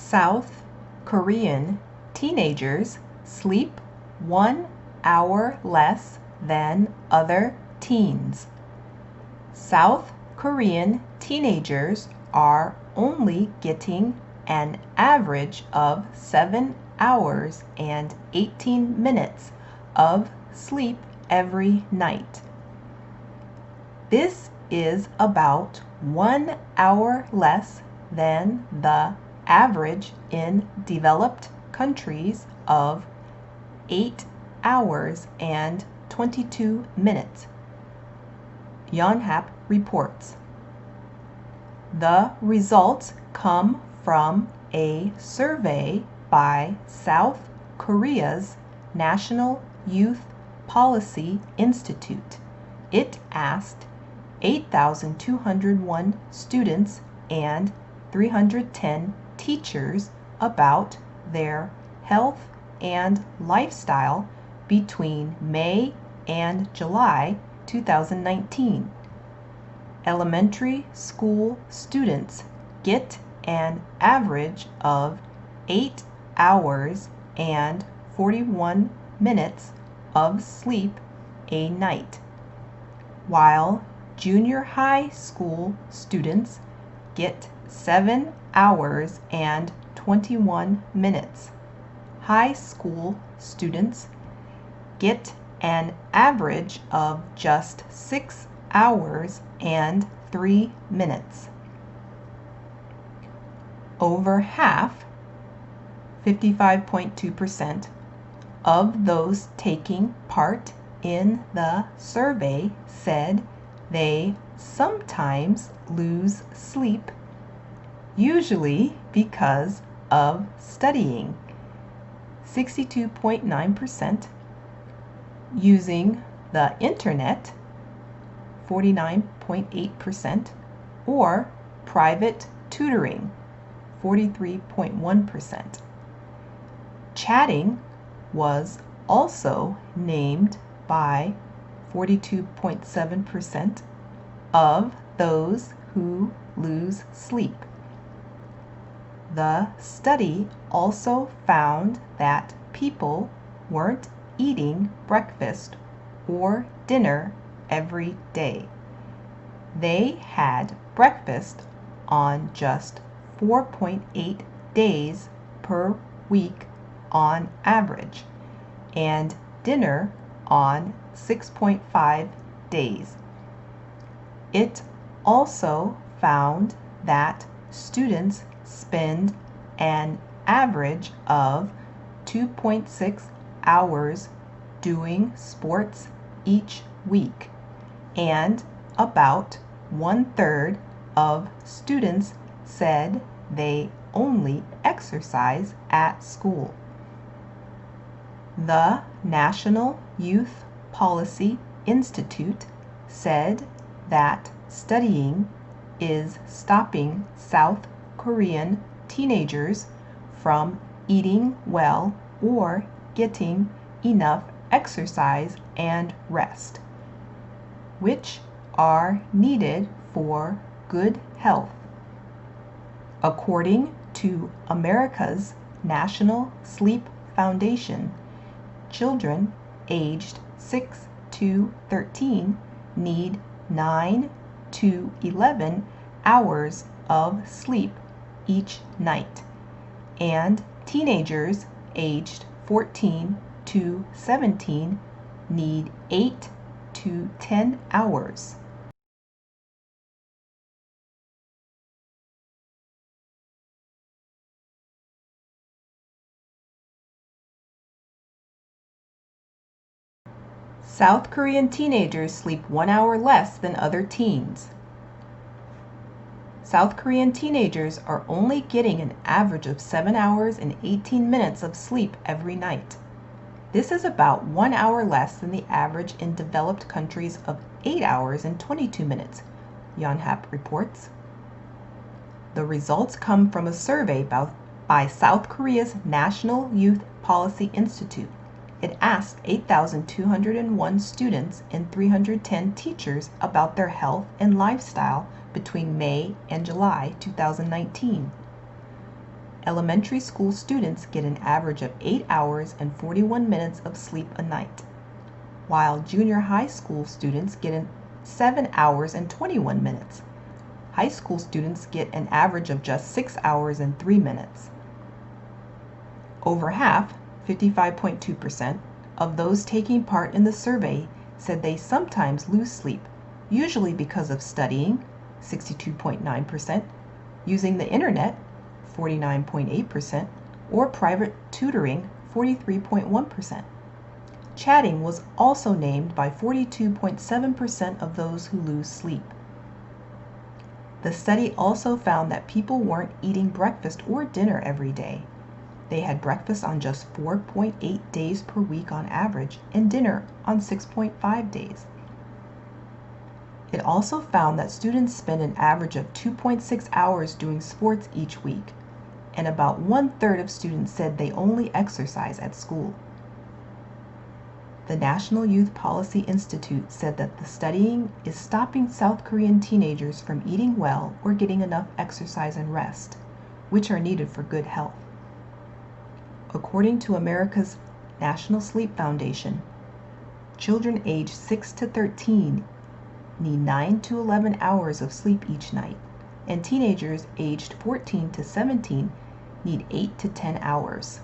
South Korean teenagers sleep 1 hour less than other teens. South Korean teenagers are only getting an average of 7 hours and 18 minutes of sleep every night. This is about 1 hour less than the average in developed countries of 8 hours and 22 minutes. Yonhap reports. The results come from a survey by South Korea's National Youth Policy Institute. It asked 8,201 students and 310 teachers about their health and lifestyle between May and July 2019. Elementary school students get an average of 8 hours and 41 minutes of sleep a night, while junior high school students get 7 hours and 21 minutes. High school students get an average of just 6 hours and 3 minutes. Over half, 55.2%, of those taking part in the survey said they sometimes lose sleep, usually because of studying. 62.9%, using the internet, 49.8%, or private tutoring, 43.1%. Chatting was also named by 42.7% of those who lose sleep. The study also found that people weren't eating breakfast or dinner every day. They had breakfast on just 4.8 days per week on average, and dinner on 6.5 days. It also found that students spend an average of 2.6 hours doing sports each week, and about 1/3 of students said they only exercise at school. The National Youth Policy Institute said that studying is stopping South Korean teenagers from eating well or getting enough exercise and rest, which are needed for good health. According to America's National Sleep Foundation, children aged 6 to 13 need 9 to 11 hours of sleep each night, and teenagers aged 14 to 17 need 8 to 10 hours. South Korean teenagers sleep 1 hour less than other teens. South Korean teenagers are only getting an average of 7 hours and 18 minutes of sleep every night. This is about 1 hour less than the average in developed countries of 8 hours and 22 minutes, Yonhap reports. The results come from a survey by South Korea's National Youth Policy Institute. It asked 8,201 students and 310 teachers about their health and lifestyle between May and July 2019. Elementary school students get an average of 8 hours and 41 minutes of sleep a night, while junior high school students get 7 hours and 21 minutes. High school students get an average of just 6 hours and 3 minutes. Over half, 55.2%, of those taking part in the survey said they sometimes lose sleep, usually because of studying, 62.9%, using the internet, 49.8%, or private tutoring, 43.1%. Chatting was also named by 42.7% of those who lose sleep. The study also found that people weren't eating breakfast or dinner every day. They had breakfast on just 4.8 days per week on average and dinner on 6.5 days. It also found that students spend an average of 2.6 hours doing sports each week, and about 1/3 of students said they only exercise at school. The National Youth Policy Institute said that the studying is stopping South Korean teenagers from eating well or getting enough exercise and rest, which are needed for good health. According to America's National Sleep Foundation, children aged 6 to 13 need 9 to 11 hours of sleep each night, and teenagers aged 14 to 17 need 8 to 10 hours.